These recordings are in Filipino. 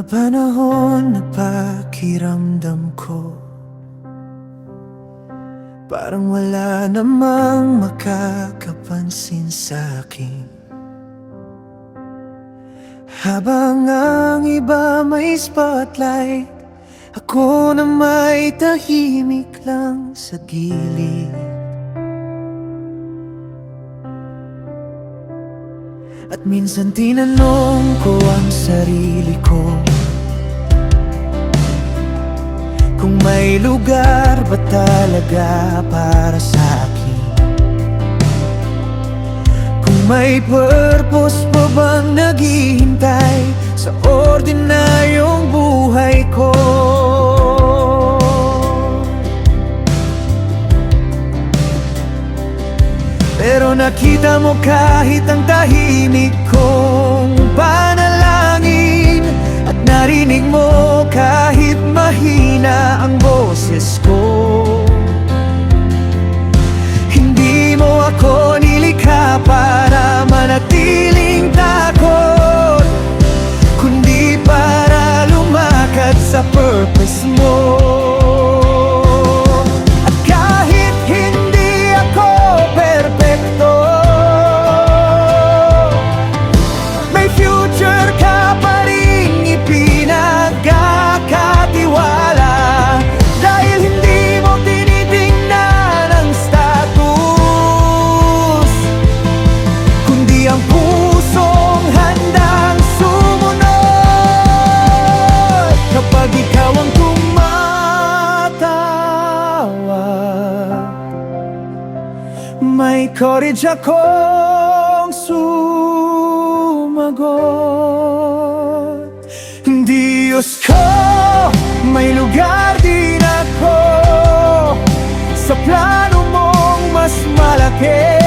panahon na pakiramdam ko parang wala namang makakapansin sa'kin. Habang ang iba may spotlight, ako na may tahimik lang sa gilid. At minsan tinanong ko ang sarili ko kung may lugar ba talaga para sa akin, kung may purpose pa bang naghihintay sa ordinaryong buhay ko. Pero nakita mo kahit ang tahimik kong panalangin, at narinig mo kahit mahina ang boses ko. Hindi mo ako nilikha para manatiling takot, kundi para lumakad sa purpose mo. May courage akong sumagot. Diyos ko, may lugar din ako sa plano mong mas malaki.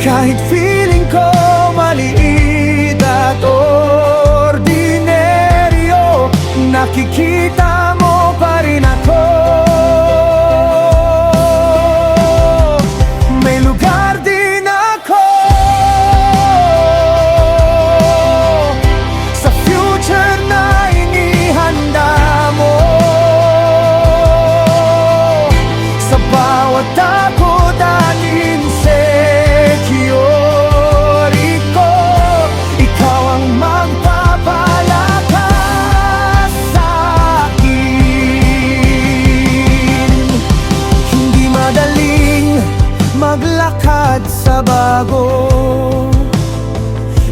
Kahit feeling ko maliit at ordinaryo, nakikita mo pa rin ako. Maglakad sa bago,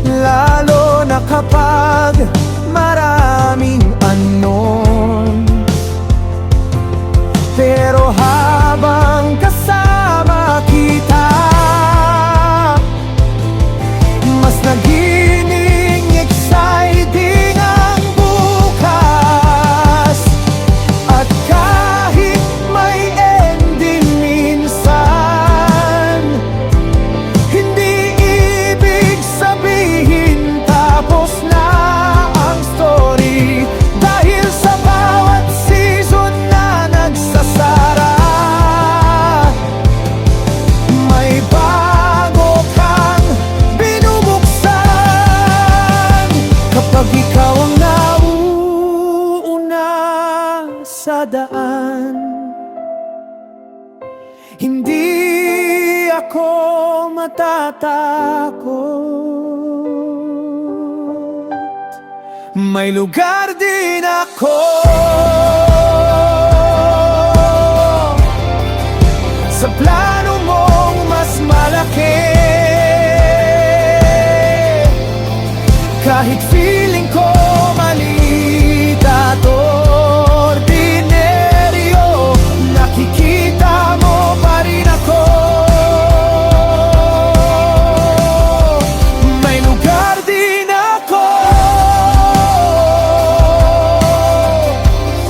lalo na kapag maraming unknown. Pero habang kasama kita, mas nagiging exciting ang bukas. At kahit may ending minsan, hindi ibig sabihin tapos na ang story. Dahil sa bawat season na nagsasara, may bago kang binubuksan. Kapag ikaw ang nauuna sa daan, hindi ako matatakot. May lugar din ako sa plano mong mas malaki. Kahit feeling ko maliit at ordinaryo, nakikita mo pa rin ako. May lugar din ako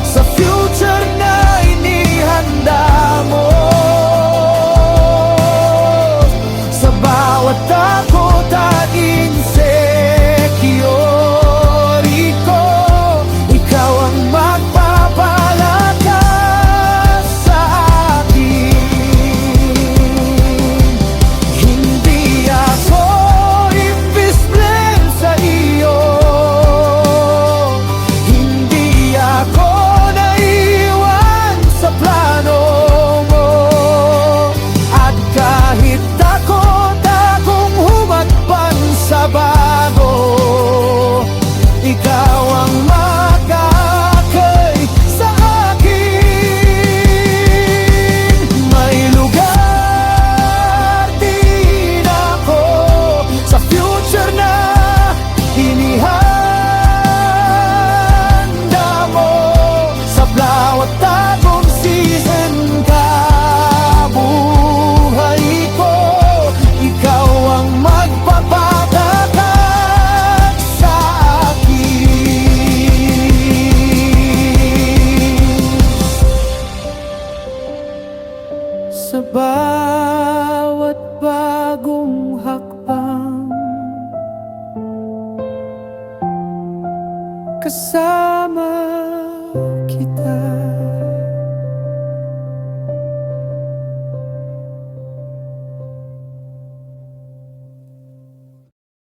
sa future na inihanda mo. ikaw ang magkakay sa akin. May lugar din ako sa future na inihanda mo. Sa bawat tagong season ka buhay ko, ikaw ang magpapatatag sa akin. Sa bawat bagong hakbang, kasama kita.